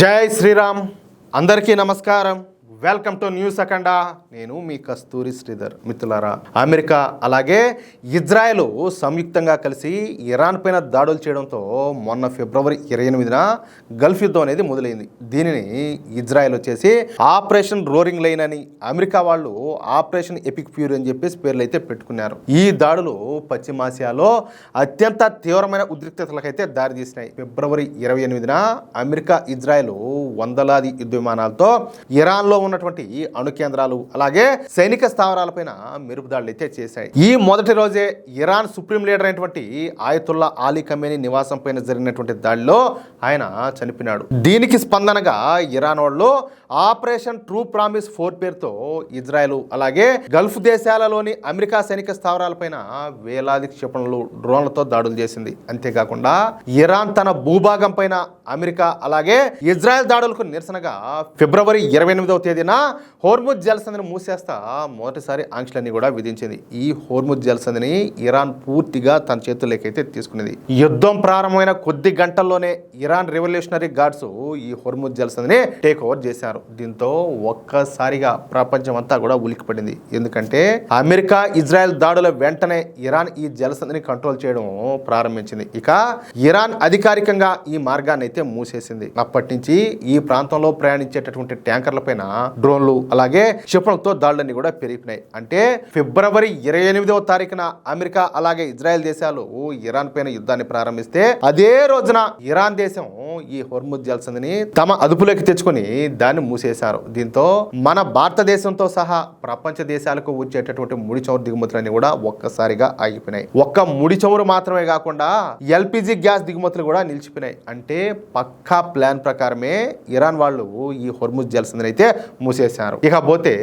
జై శ్రీరామ్. అందరికీ నమస్కారం. వెల్కమ్ టు న్యూస్ అఖండ. నేను మీ కస్తూరి శ్రీధర్. మిత్రులారా, అమెరికా అలాగే ఇజ్రాయెల్ సంయుక్తంగా కలిసి ఇరాన్ పైన దాడులు చేయడంతో మొన్న ఫిబ్రవరి 28న గల్ఫ్ యుద్ధం అనేది మొదలైంది. దీనిని ఇజ్రాయెల్ వచ్చేసి ఆపరేషన్ రోరింగ్ లైన్ అని, అమెరికా వాళ్ళు ఆపరేషన్ ఎపిక్ ఫ్యూరీ అని చెప్పేసి పేర్లు అయితే పెట్టుకున్నారు. ఈ దాడులు పశ్చిమాసియాలో అత్యంత తీవ్రమైన ఉద్రిక్తతలకైతే దారితీసినాయి. ఫిబ్రవరి 28న అమెరికా ఇజ్రాయెల్ వందలాది యుద్ధ విమానాలతో ఇరాన్లో ఉన్నటువంటి అణు కేంద్రాలు అలాగే సైనిక స్థావరాలపైన మెరుపుదాడులు అయితే చేశాయి. ఈ మొదటి రోజే ఇరాన్ సుప్రీం లీడర్ అయినటువంటి ఆయతుల్లా అలీ ఖమేనీ నివాసం పైన జరిగినటువంటి దాడిలో ఆయన చనిపోయినాడు. దీనికి స్పందనగా ఇరాన్ వాళ్ళు ఆపరేషన్ ట్రూ ప్రామిస్ 4 పేరుతో ఇజ్రాయెల్ అలాగే గల్ఫ్ దేశాలలోని అమెరికా సైనిక స్థావరాలపైన వేలాది క్షిపణులు డ్రోన్లతో దాడులు చేసింది. అంతేకాకుండా ఇరాన్ తన భూభాగం పైన అమెరికా అలాగే ఇజ్రాయెల్ దాడులకు నిరసనగా ఫిబ్రవరి 28వ తేదీన హోర్ముజ్ జలసంధిని మూసేస్తా మొదటిసారి ఆంక్షలన్నీ కూడా విధించింది. ఈ హోర్ముజ్ జలసంధిని ఇరాన్ పూర్తిగా తన చేతుల్లోకైతే తీసుకునేది. యుద్ధం ప్రారంభమైన కొద్ది గంటల్లోనే ఇరాన్ రెవల్యూషనరీ గార్డ్స్ ఈ హోర్ముజ్ జలసంధిని టేక్ ఓవర్ చేశారు. దీంతో ఒక్కసారిగా ప్రపంచం అంతా కూడా ఉలిక్కిపడింది. ఎందుకంటే అమెరికా ఇజ్రాయెల్ దాడుల వెంటనే ఇరాన్ ఈ జలసంధిని కంట్రోల్ చేయడం ప్రారంభించింది. ఇక ఇరాన్ అధికారికంగా ఈ మార్గాన్ని అయితే మూసేసింది. అప్పటి నుంచి ఈ ప్రాంతంలో ప్రయాణించేటటువంటి ట్యాంకర్ల పైన డ్రోన్లు అలాగే క్షిపణులతో దాడులన్నీ కూడా పెరిగినాయి. అంటే ఫిబ్రవరి 28వ తారీఖున అమెరికా అలాగే ఇజ్రాయెల్ దేశాలు ఇరాన్ పైన యుద్ధాన్ని ప్రారంభిస్తే అదే రోజున ఇరాన్ దేశం ఈ హోర్ముజ్ జలసంధిని తమ అదుపులోకి తెచ్చుకొని దాన్ని మూసేశారు. దీంతో మన భారతదేశంతో సహా ప్రపంచ దేశాలకు వచ్చేటటువంటి ముడి చమురు దిగుమతులన్నీ కూడా ఒక్కసారిగా ఆగిపోయినాయి. ఒక్క ముడి చమురు మాత్రమే కాకుండా ఎల్పిజి గ్యాస్ దిగుమతులు కూడా నిలిచిపోయినాయి. అంటే పక్కా ప్లాన్ ప్రకారమే ఇరాన్ వాళ్ళు ఈ హోర్ముజ్ జలసంధిని అయితే మూసేశారు. ఇకపోతే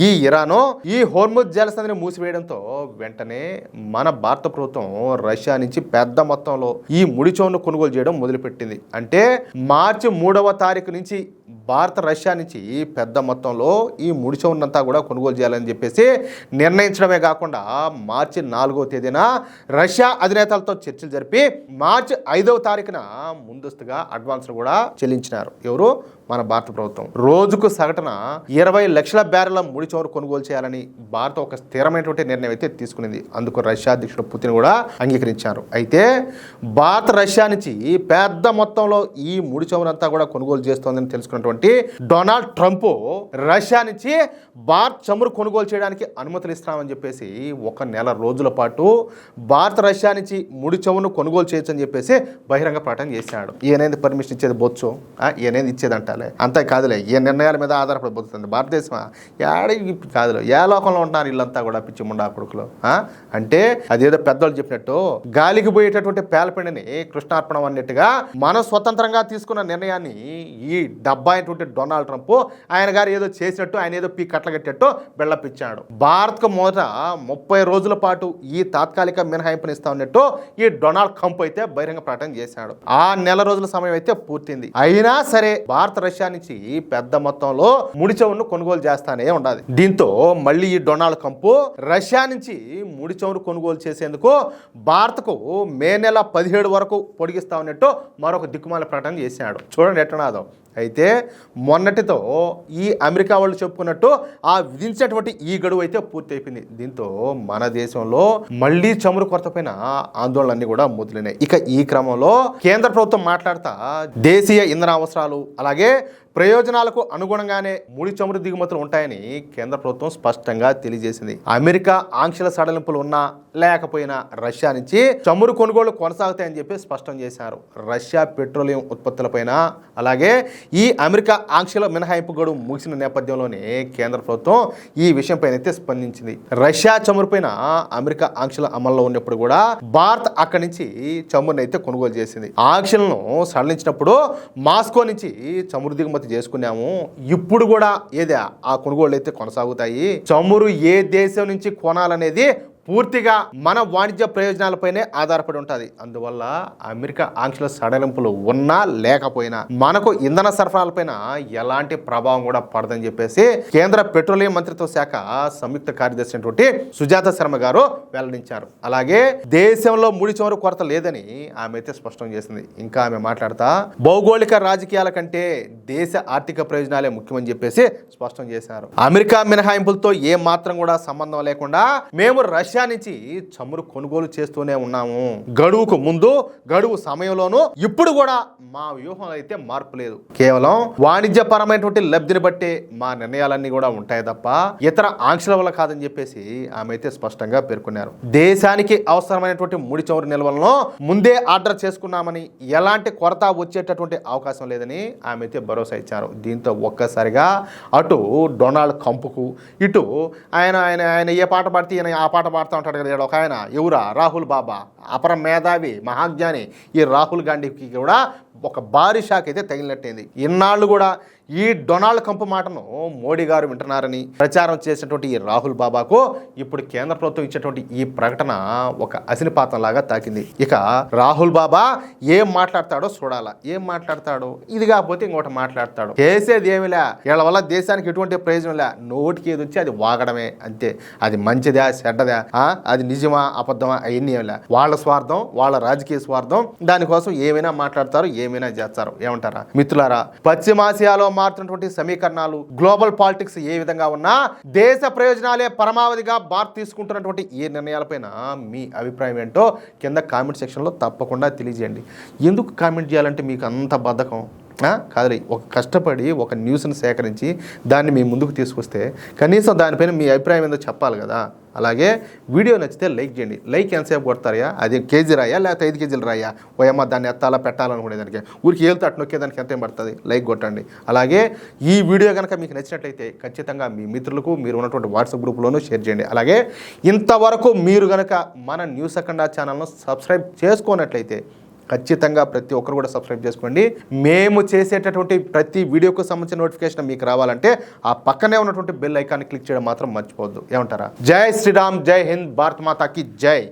ఈ ఇరాన్ ఈ హోర్ముజ్ జలసంధిని మూసివేయడంతో వెంటనే మన భారత ప్రభుత్వం రష్యా నుంచి పెద్ద మొత్తంలో ఈ ముడి చమురును కొనుగోలు చేయడం మొదలుపెట్టింది. అంటే మార్చి 3వ తారీఖు నుంచి భారత రష్యా నుంచి పెద్ద మొత్తంలో ఈ ముడి చమురునంతా కూడా కొనుగోలు చేయాలని చెప్పేసి నిర్ణయించడమే కాకుండా మార్చి 4వ తేదీన రష్యా అధినేతలతో చర్చలు జరిపి మార్చి 5వ తారీఖున ముందస్తుగా అడ్వాన్స్ కూడా చెల్లించినారు. ఎవరు? మన భారత ప్రభుత్వం. రోజుకు సగటున 20 లక్షల బ్యారెల ముడి చమురు కొనుగోలు చేయాలని భారత ఒక స్థిరమైనటువంటి నిర్ణయం అయితే తీసుకునింది. అందుకు రష్యా అధ్యక్షుడు పుతిన్ కూడా అంగీకరించారు. అయితే భారత రష్యా నుంచి పెద్ద మొత్తంలో ఈ ముడి చమురు అంతా కూడా కొనుగోలు చేస్తోందని తెలుసుకున్నటువంటి డొనాల్డ్ ట్రంప్ రష్యా నుంచి భారత్ చమురు కొనుగోలు చేయడానికి అనుమతులు ఇస్తామని చెప్పేసి 1 నెల రోజుల పాటు భారత రష్యా నుంచి ముడి చమురును కొనుగోలు చేయొచ్చని చెప్పేసి బహిరంగ ప్రకటన చేశాడు. ఈయనేది పర్మిషన్ ఇచ్చేది బొచ్చు, ఈయనేది ఇచ్చేదంట అంతే కాదులే. ఏ నిర్ణయాల మీద ఆధారపడిపోతుంది భారతదేశం. కాదులే, ఏ లోకంలో ఉంటున్నారు వీళ్ళంతా కూడా పిచ్చి ముండా కొడుకులు. అంటే అదేదో పెద్దోళ్ళు చెప్పినట్టు గాలికి పోయేటటువంటి పేలపిండిని కృష్ణార్పణం అన్నట్టుగా మనం స్వతంత్రంగా తీసుకున్న నిర్ణయాన్ని ఈ డబ్బా అయినటువంటి డొనాల్డ్ ట్రంప్ ఆయన గారు ఏదో చేసినట్టు, ఆయన ఏదో పీ కట్టగట్టేట్టు బెళ్ళపిచ్చాడు. భారత్కు మొదట 30 రోజుల పాటు ఈ తాత్కాలిక మినహాయింపునిస్తా ఉన్నట్టు ఈ డొనాల్డ్ ట్రంప్ అయితే బహిరంగ ప్రకటన చేశాడు. ఆ నెల రోజుల సమయం అయితే పూర్తింది. అయినా సరే భారత రష్యా నుంచి పెద్ద మొత్తంలో ముడి చమురును కొనుగోలు చేస్తానే ఉండాలి. దీంతో మళ్ళీ ఈ డొనాల్డ్ ట్రంప్ రష్యా నుంచి ముడి చమురు కొనుగోలు చేసేందుకు భారత్కు మే నెల 17 వరకు పొడిగిస్తా ఉన్నట్టు మరొక దిక్కుమాల ప్రకటన చేశాడు. చూడండి ఎట్టనాదో. అయితే మొన్నటితో ఈ అమెరికా వాళ్ళు చెప్పుకున్నట్టు ఆ విధించినటువంటి ఈ గడువు అయితే పూర్తి అయిపోయింది. దీంతో మన దేశంలో మళ్ళీ చమురు కొరత పైన ఆందోళనలన్నీ కూడా మొదలైనాయి. ఇక ఈ క్రమంలో కేంద్ర ప్రభుత్వం మాట్లాడుతా దేశీయ ఇంధన అవసరాలు అలాగే ప్రయోజనాలకు అనుగుణంగానే ముడి చమురు దిగుమతులు ఉంటాయని కేంద్ర ప్రభుత్వం స్పష్టంగా తెలియజేసింది. అమెరికా ఆంక్షల సడలింపులు ఉన్నా లేకపోయినా రష్యా నుంచి చమురు కొనుగోలు కొనసాగుతాయని చెప్పి స్పష్టం చేశారు. రష్యా పెట్రోలియం ఉత్పత్తులపైన అలాగే ఈ అమెరికా ఆంక్షల మినహాయింపు గడువు ముగిసిన నేపథ్యంలోనే కేంద్ర ప్రభుత్వం ఈ విషయంపైన అయితే స్పందించింది. రష్యా చమురు పైన అమెరికా ఆంక్షల అమల్లో ఉన్నప్పుడు కూడా భారత్ అక్కడి నుంచి చమురుని అయితే కొనుగోలు చేసింది. ఆంక్షలను సడలించినప్పుడు మాస్కో నుంచి చమురు దిగుమతి చేసుకున్నాము. ఇప్పుడు కూడా ఏదే ఆ కొనుగోళ్లు అయితే కొనసాగుతాయి. చమురు ఏ దేశం నుంచి కొనాలనేది పూర్తిగా మన వాణిజ్య ప్రయోజనాలపైనే ఆధారపడి ఉంటుంది. అందువల్ల అమెరికా ఆంక్షల సడలింపులు ఉన్నా లేకపోయినా మనకు ఇంధన సరఫరాలపైన ఎలాంటి ప్రభావం కూడా పడదని చెప్పేసి కేంద్ర పెట్రోలియం మంత్రిత్వ శాఖ సంయుక్త కార్యదర్శి అయినటువంటి సుజాత శర్మ గారు వెల్లడించారు. అలాగే దేశంలో ముడి చమురు కొరత లేదని ఆమె అయితే స్పష్టం చేసింది. ఇంకా ఆమె మాట్లాడుతా భౌగోళిక రాజకీయాల కంటే దేశ ఆర్థిక ప్రయోజనాలే ముఖ్యమని చెప్పేసి స్పష్టం చేశారు. అమెరికా మినహాయింపులతో ఏ మాత్రం కూడా సంబంధం లేకుండా మేము రష్యా నుంచి చమురు కొనుగోలు చేస్తూనే ఉన్నాము. గడువుకు ముందు, గడువు సమయంలోనూ ఇప్పుడు కూడా మా వ్యూహం అయితే మార్పు లేదు. కేవలం వాణిజ్యపరమైనటువంటి లబ్ధిని బట్టి మా నిర్ణయాలన్నీ కూడా ఉంటాయి తప్ప ఇతర ఆంక్షల వల్ల కాదని చెప్పేసి ఆమె అయితే స్పష్టంగా పేర్కొన్నారు. దేశానికి అవసరమైనటువంటి ముడి చమురు నిల్వలను ముందే ఆర్డర్ చేసుకున్నామని, ఎలాంటి కొరత వచ్చేటటువంటి అవకాశం లేదని ఆమె అయితే భరోసా ఇచ్చారు. దీంతో ఒక్కసారిగా అటు డొనాల్డ్ ట్రంప్కు, ఇటు ఆయన ఆయన ఆయన ఏ పాట పాడితే ఈయన ఆ పాట పాడుతూ ఉంటాడు కదా ఒక ఆయన, ఎవరా రాహుల్ బాబా, అపర మేధావి మహాజ్ఞాని, ఈ రాహుల్ గాంధీకి కూడా ఒక భారీ షాక్ అయితే తగిలినట్టయింది. ఇన్నాళ్ళు కూడా ఈ డొనాల్డ్ ట్రంప్ మాటను మోడీ గారు వింటున్నారని ప్రచారం చేసినటువంటి ఈ రాహుల్ బాబాకు ఇప్పుడు కేంద్ర ప్రభుత్వం ఇచ్చేటువంటి ఈ ప్రకటన ఒక అసినిపాతంలాగా తాకింది. ఇక రాహుల్ బాబా ఏం మాట్లాడతాడో చూడాలా. ఏం మాట్లాడతాడో, ఇది కాకపోతే ఇంకోటి మాట్లాడతాడు. చేసేది ఏమిలే, వీళ్ళ వల్ల దేశానికి ఎటువంటి ప్రయోజనం లే, నోటికి ఏది వచ్చి అది వాగడమే అంతే. అది మంచిదా చెడ్డదా, అది నిజమా అబద్ధమా, అవన్నీ ఏమిలే. వాళ్ళ స్వార్థం, వాళ్ళ రాజకీయ స్వార్థం, దానికోసం ఏమైనా మాట్లాడతారు, ఏమైనా చేస్తారు. ఏమంటారా మిత్రులారా? పశ్చిమాసియాలో మారుతున్నటువంటి సమీకరణాలు, గ్లోబల్ పాలిటిక్స్ ఏ విధంగా ఉన్నా దేశ ప్రయోజనాలే పరమావధిగా భారత్ తీసుకుంటున్నటువంటి ఈ నిర్ణయాలపైన మీ అభిప్రాయం ఏంటో కింద కామెంట్ సెక్షన్లో తప్పకుండా తెలియజేయండి. ఎందుకు కామెంట్ చేయాలంటే మీకు అంత బద్ధకం కాదు. ఒక కష్టపడి ఒక న్యూస్ని సేకరించి దాన్ని మీ ముందుకు తీసుకొస్తే కనీసం దానిపైన మీ అభిప్రాయం ఏందో చెప్పాలి కదా. అలాగే వీడియో నచ్చితే లైక్ చేయండి. లైక్ ఎంతసేపు కొడతారా? అది కేజీ రాయా లేకపోతే 5 కేజీలు రాయా? ఓయమ్మ దాన్ని ఎత్తాలా పెట్టాలనుకునే దానికి ఊరికి ఏళ్తే అటు నొక్కే దానికి ఎంత పడుతుంది? లైక్ కొట్టండి. అలాగే ఈ వీడియో కనుక మీకు నచ్చినట్లయితే ఖచ్చితంగా మీ మిత్రులకు, మీరు ఉన్నటువంటి వాట్సాప్ గ్రూప్లోనూ షేర్ చేయండి. అలాగే ఇంతవరకు మీరు కనుక మన న్యూస్ అఖండ ఛానల్ను సబ్స్క్రైబ్ చేసుకోనట్లయితే ఖచ్చితంగా ప్రతి ఒక్కరు కూడా సబ్స్క్రైబ్ చేసుకోండి. మేము చేసేటటువంటి ప్రతి వీడియోకు సంబంధించిన నోటిఫికేషన్ మీకు రావాలంటే ఆ పక్కనే ఉన్నటువంటి బెల్ ఐకాన్ని క్లిక్ చేయడం మాత్రం మర్చిపోవద్దు. ఏమంటారా? జై శ్రీరామ్, జై హింద్, భారత్ మాతాకి జై.